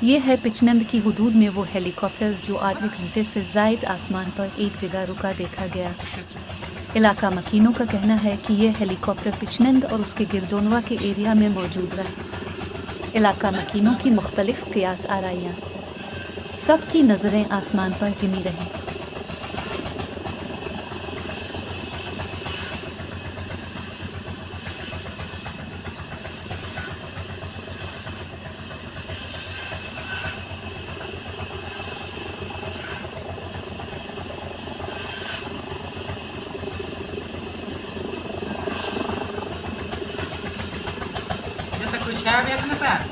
ये है पिचनंद की हुदूद में वो हेलीकॉप्टर जो आधे घंटे से ज़ायद आसमान पर एक जगह रुका देखा गया। इलाका मकीनों का कहना है कि यह हेलीकॉप्टर पिचनंद और उसके गिरदोनवा के एरिया में मौजूद रहा। इलाका मकीनों की मुख्तलिफ क़ियास आराइयाँ, सबकी नज़रें आसमान पर जमी रहीं। Essa cuchara é na pá.